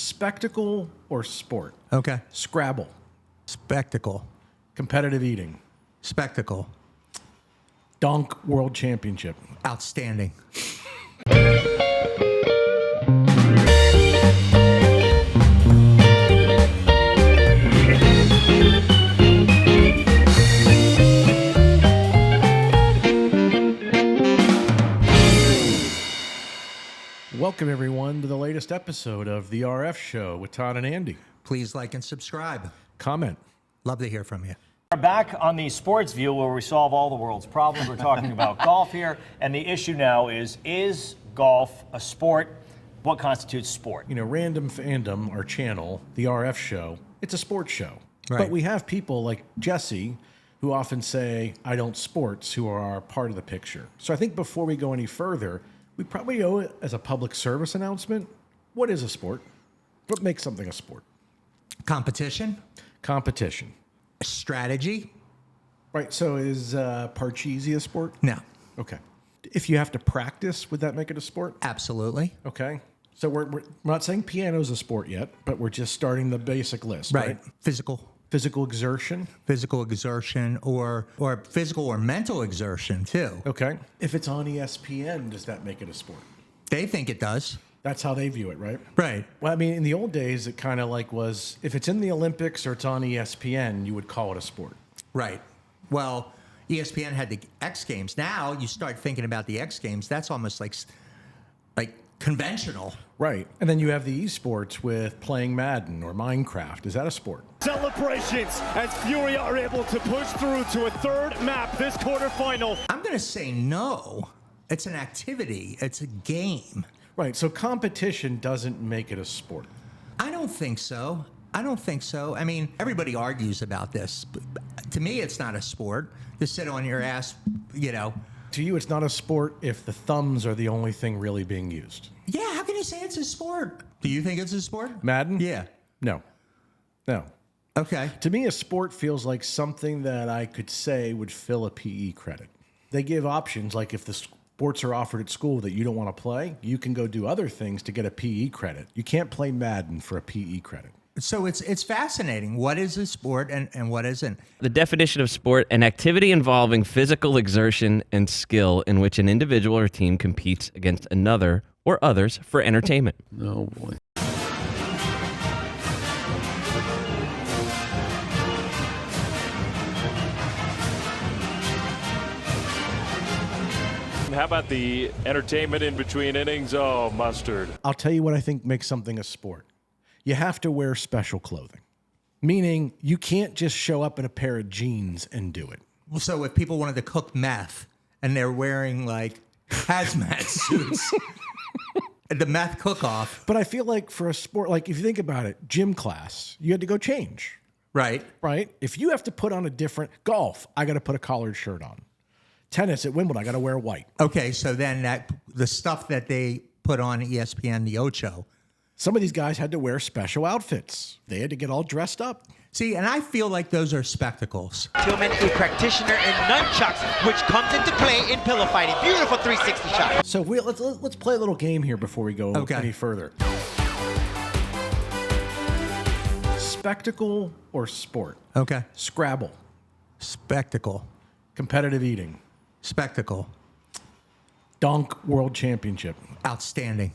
Spectacle or sport? Okay. Scrabble. Spectacle. Competitive eating. Spectacle. Dunk World Championship. Outstanding. Welcome, everyone, to the latest episode of The RF Show with Todd and Andy. Please like and subscribe. Comment. Love to hear from you. We're back on the Sports View where we solve all the world's problems. We're talking about golf here, and the issue now is golf a sport? What constitutes sport? You know, Random Fandom, our channel, The RF Show, it's a sports show. Right. But we have people like Jesse who often say, I don't sports, who are part of the picture. So I think before we go any further, we probably owe it as a public service announcement. What is a sport? What makes something a sport? Competition. Competition. Strategy. Right, so is Parcheesi a sport? No. Okay. If you have to practice, would that make it a sport? Absolutely. Okay. So we're not saying piano's a sport yet, but we're just starting the basic list, right? Physical. Physical exertion. Physical exertion or physical or mental exertion, too. Okay. If it's on ESPN, does that make it a sport? They think it does. That's how they view it, right? Right. Well, I mean, in the old days, it kind of like was, if it's in the Olympics or it's on ESPN, you would call it a sport. Right. Well, ESPN had the X Games. Now you start thinking about the X Games. That's almost like conventional. Right. And then you have the esports with playing Madden or Minecraft. Is that a sport? Celebrations as Fury are able to push through to a third map this quarterfinal. I'm going to say no. It's an activity. It's a game. Right. So competition doesn't make it a sport. I don't think so. I mean, everybody argues about this. But to me, it's not a sport to sit on your ass, you know. To you, it's not a sport if the thumbs are the only thing really being used. Yeah, how can you say it's a sport? Do you think it's a sport? Madden? Yeah. No. Okay. To me, a sport feels like something that I could say would fill a PE credit. They give options, like if the sports are offered at school that you don't want to play, you can go do other things to get a PE credit. You can't play Madden for a PE credit. So it's fascinating. What is a sport and what isn't? The definition of sport, an activity involving physical exertion and skill in which an individual or team competes against another or others for entertainment. Oh, boy. How about the entertainment in between innings? Oh, mustard. I'll tell you what I think makes something a sport. You have to wear special clothing, meaning you can't just show up in a pair of jeans and do it. So if people wanted to cook meth and they're wearing like hazmat suits, the meth cook-off. But I feel like for a sport, like if you think about it, gym class, you had to go change. Right. Right? If you have to put on a different golf, I got to put a collared shirt on. Tennis at Wimbledon, I got to wear white. Okay, so then the stuff that they put on ESPN, the Ocho. Some of these guys had to wear special outfits. They had to get all dressed up. See, and I feel like those are spectacles. Tillman, a practitioner in nunchucks, which comes into play in pillow fighting. Beautiful 360 shot. So let's play a little game here before we go any further. Spectacle or sport? Okay. Scrabble. Spectacle. Competitive eating. Spectacle. Dunk World Championship. Outstanding.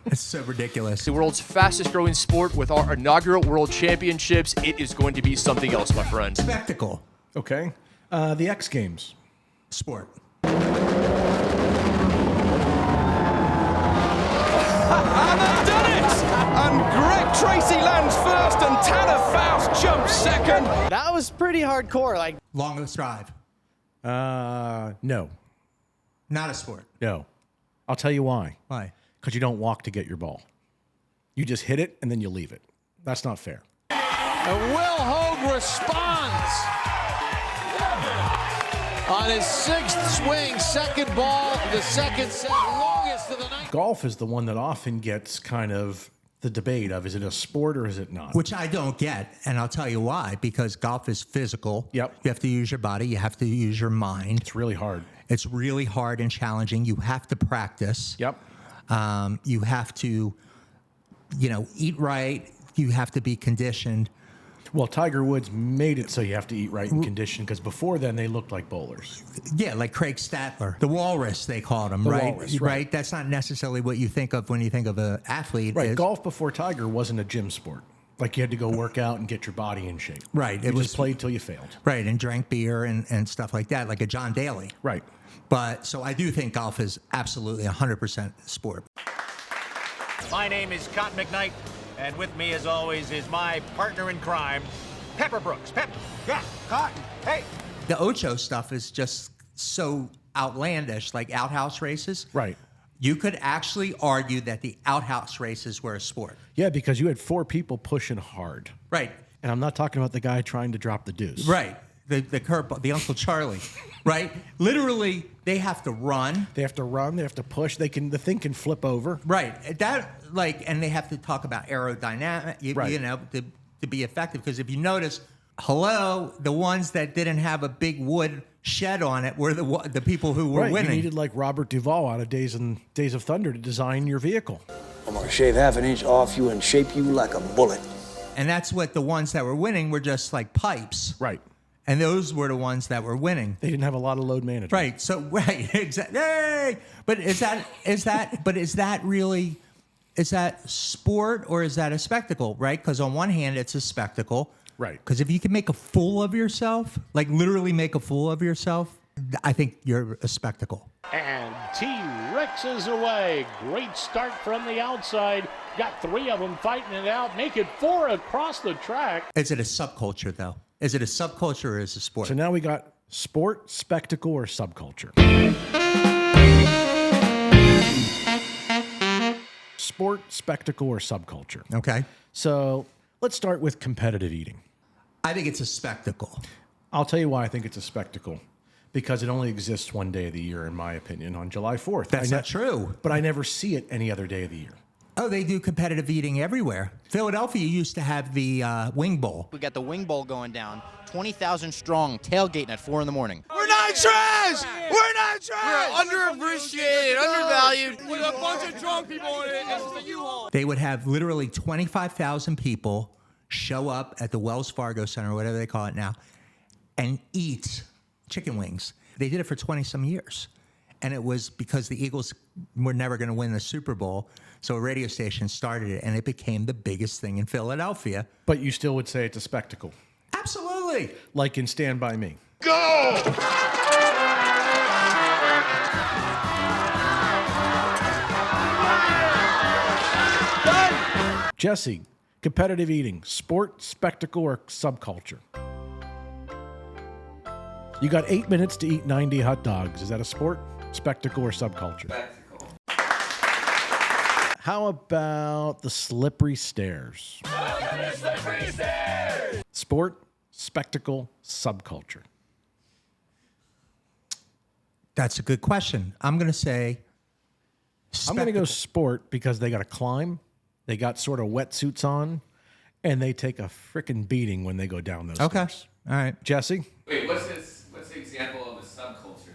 It's so ridiculous. The world's fastest growing sport with our inaugural World Championships. It is going to be something else, my friend. Spectacle. Okay. The X Games. Sport. And they've done it! And Greg Tracy lands first and Tanner Faust jumps second. That was pretty hardcore. Like Longest drive. No. Not a sport. No. I'll tell you why. Why? Because you don't walk to get your ball. You just hit it and then you leave it. That's not fair. and Will Hogue responds on his sixth swing, second ball, the second set, longest of the night. Golf is the one that often gets kind of the debate of, is it a sport or is it not? Which I don't get, and I'll tell you why. Because golf is physical. Yep. You have to use your body. You have to use your mind. It's really hard. It's really hard and challenging. You have to practice. Yep. You have to eat right. You have to be conditioned. Well, Tiger Woods made it so you have to eat right and condition, because before then they looked like bowlers. Yeah, like Craig Statler. The walrus, they called him, The right? walrus, right. That's not necessarily what you think of when you think of an athlete. Right. Is- Golf before Tiger wasn't a gym sport. Like you had to go work out and get your body in shape. Right. You just played till you failed. Right, and drank beer and stuff like that, like a John Daly. Right. But so I do think golf is absolutely 100% sport. My name is Cotton McKnight, and with me, as always, is my partner in crime, Pepper Brooks. Pepper, yeah, Cotton, hey. The Ocho stuff is just so outlandish, like outhouse races. Right. You could actually argue that the outhouse races were a sport. Yeah, because you had 4 people pushing hard. Right. And I'm not talking about the guy trying to drop the deuce. Right. The curveball, the Uncle Charlie. Right. Literally, they have to run. They have to run. They have to push. The thing can flip over. Right. And they have to talk about aerodynamic. Right. To be effective. Because if you notice, the ones that didn't have a big wood shed on it were the people who were winning. You needed like Robert Duvall out of Days of Thunder to design your vehicle. I'm gonna shave half an inch off you and shape you like a bullet. And that's what the ones that were winning were, just like pipes. Right. And those were the ones that were winning. They didn't have a lot of load management. Right. So exactly. Hey! But is that sport or is that a spectacle? Right? Because on one hand, it's a spectacle. Right. Because if you can make a fool of yourself, like literally make a fool of yourself, I think you're a spectacle. And T-Rex is away. Great start from the outside. Got 3 of them fighting it out. Make it 4 across the track. Is it a subculture, though? Is it a subculture or is it a sport? So now we got sport, spectacle, or subculture. Sport, spectacle, or subculture. Okay. So let's start with competitive eating. I think it's a spectacle. I'll tell you why I think it's a spectacle. Because it only exists one day of the year, in my opinion, on July 4th. That's not true. But I never see it any other day of the year. Oh, they do competitive eating everywhere. Philadelphia used to have the Wing Bowl. We got the Wing Bowl going down. 20,000 strong, tailgating at 4 in the morning. We're not trash! We're not trash! We're underappreciated, undervalued. With a bunch of drunk people in it, it's the U-Haul. They would have literally 25,000 people show up at the Wells Fargo Center, whatever they call it now, and eat chicken wings. They did it for 20-some years. And it was because the Eagles were never going to win the Super Bowl. So a radio station started it, and it became the biggest thing in Philadelphia. But you still would say it's a spectacle. Absolutely. Like in Stand By Me. Go! Done! Jesse, competitive eating, sport, spectacle, or subculture? You got 8 minutes to eat 90 hot dogs. Is that a sport, spectacle, or subculture? Spectacle. How about the slippery stairs? Slippery stairs! Sport, spectacle, subculture. That's a good question. I'm going to say I'm going to go sport because they got to climb. They got sort of wetsuits on, and they take a freaking beating when they go down those stairs. All right. Jesse? Wait, what's the example of a subculture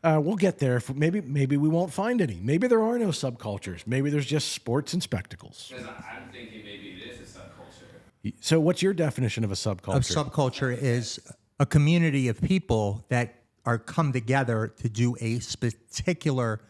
then? We'll get there. Maybe we won't find any. Maybe there are no subcultures. Maybe there's just sports and spectacles. Because I'm thinking maybe it is a subculture. So what's your definition of a subculture? A subculture is a community of people that are come together to do a particular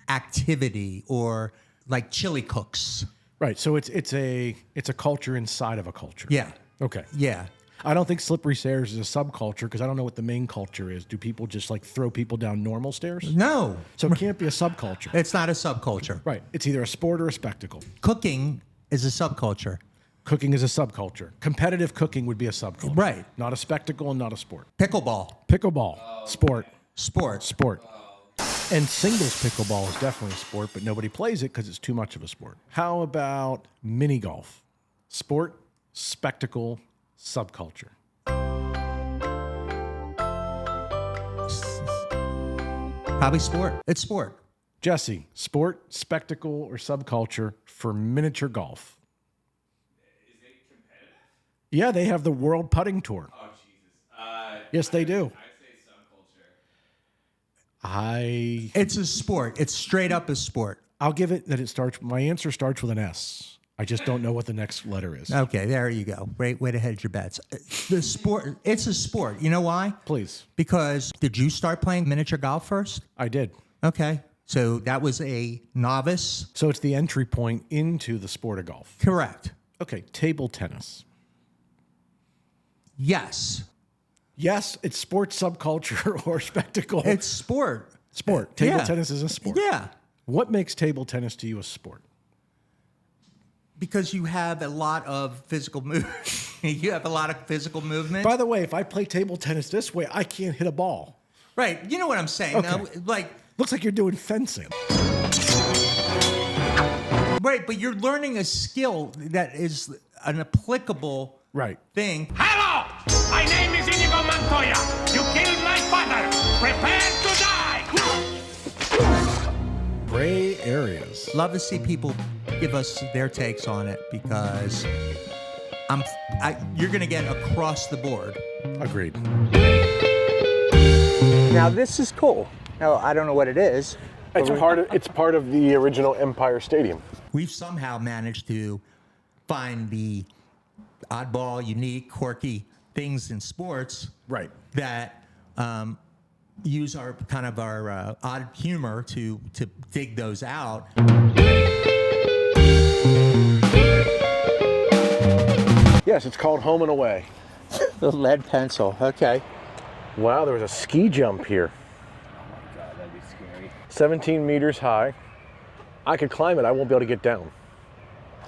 activity, or like chili cooks. Right. So it's a culture inside of a culture. Yeah. Okay. Yeah. I don't think slippery stairs is a subculture because I don't know what the main culture is. Do people just like throw people down normal stairs? No. So it can't be a subculture. It's not a subculture. Right. It's either a sport or a spectacle. Cooking is a subculture. Cooking is a subculture. Competitive cooking would be a subculture. Right. Not a spectacle and not a sport. Pickleball. Pickleball. Sport. Sport. Sport. And singles pickleball is definitely a sport, but nobody plays it because it's too much of a sport. How about mini golf? Sport, spectacle, subculture. Probably sport. It's sport. Jesse, sport, spectacle, or subculture for miniature golf? Is it competitive? Yeah, they have the World Putting Tour. Oh, Jesus. Yes, they do. I'd say subculture. It's a sport. It's straight up a sport. I'll give it that it starts. My answer starts with an S. I just don't know what the next letter is. Okay, there you go. Great way to hedge your bets. The sport, it's a sport. You know why? Please. Because did you start playing miniature golf first? I did. Okay. So that was a novice? So it's the entry point into the sport of golf. Correct. Okay, table tennis. Yes. Yes, it's sports subculture or spectacle. It's sport. Sport. Table tennis is a sport. Yeah. What makes table tennis to you a sport? Because you have a lot of physical movement. You have a lot of physical movement. By the way, if I play table tennis this way, I can't hit a ball. Right. You know what I'm saying. Okay. Now, like, looks like you're doing fencing. Right, but you're learning a skill that is an applicable thing. Hello! My name is Inigo Montoya. You killed my father. Prepare to die! Gray areas. Love to see people give us their takes on it because you're going to get across the board. Agreed. Now this is cool. Now I don't know what it is. It's part of the original Empire Stadium. We've somehow managed to find the oddball, unique, quirky things in sports, that use our kind of our odd humor to dig those out. Yes, it's called Home and Away. The lead pencil. Okay. Wow, there was a ski jump here. 17 meters high. I could climb it. I won't be able to get down.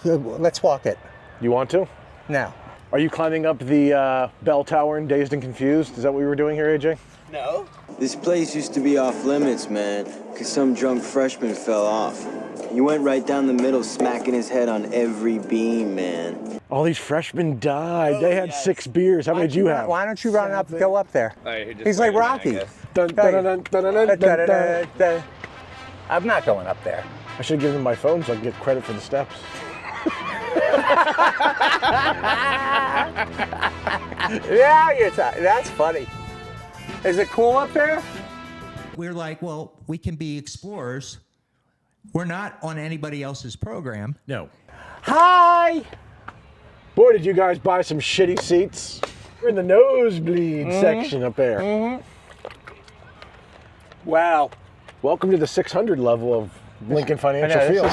Let's walk it. You want to? No. Are you climbing up the bell tower in Dazed and Confused? Is that what we were doing here, AJ? No. This place used to be off limits, man, because some drunk freshman fell off. He went right down the middle, smacking his head on every beam, man. All these freshmen died. They had 6 beers. How many did you have? Why don't you run up, go up there? He's like Rocky. I'm not going up there. I should give him my phone so I can get credit for the steps. Yeah, that's funny. Is it cool up there? We're like, well, we can be explorers. We're not on anybody else's program. No. Hi! Boy, did you guys buy some shitty seats. We're in the nosebleed section up there. Wow. Welcome to the 600 level of Lincoln Financial Field.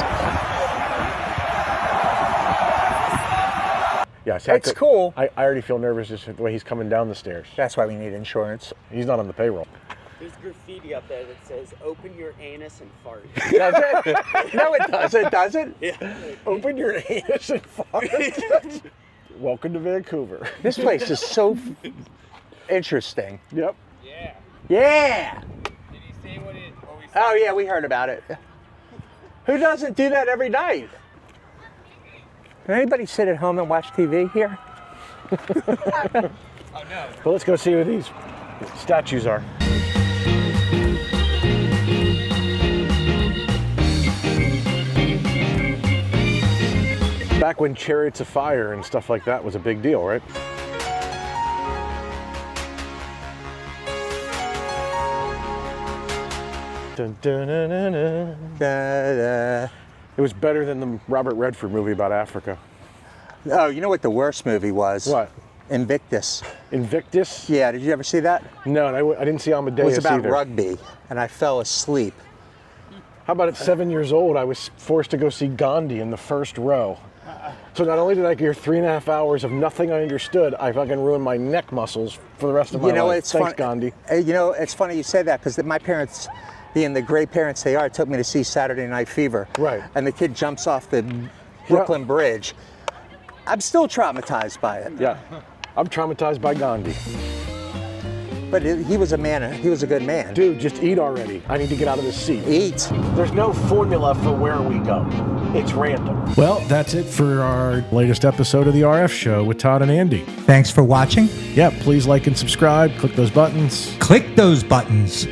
Yes, it's cool. I already feel nervous just the way he's coming down the stairs. That's why we need insurance. He's not on the payroll. There's graffiti up there that says, "Open your anus and fart." Does it? No, it doesn't. Does it? Yeah. Open your anus and fart. Welcome to Vancouver. This place is so interesting. Yep. Yeah. Yeah. Did he say what we Oh, yeah, we heard about it. Who doesn't do that every night? Can anybody sit at home and watch TV here? Oh, no. Well, let's go see who these statues are. Back when Chariots of Fire and stuff like that was a big deal, right? Dun, dun, dun, dun, dun. Da, da. It was better than the Robert Redford movie about Africa. Oh, you know what the worst movie was? What? Invictus. Invictus? Yeah, did you ever see that? No, I didn't see Amadeus It was about either. rugby, and I fell asleep. How about at 7 years old, I was forced to go see Gandhi in the first row. So not only did I hear 3.5 hours of nothing I understood, I fucking ruined my neck muscles for the rest of my life. It's Thanks, Gandhi. You know, it's funny you say that because my parents, being the great parents they are, took me to see Saturday Night Fever. Right. And the kid jumps off the Brooklyn Bridge. I'm still traumatized by it. Yeah. I'm traumatized by Gandhi. But he was a man. He was a good man. Dude, just eat already. I need to get out of this seat. Eat. There's no formula for where we go. It's random. Well, that's it for our latest episode of the RF Show with Todd and Andy. Thanks for watching. Yeah, please like and subscribe. Click those buttons. Click those buttons.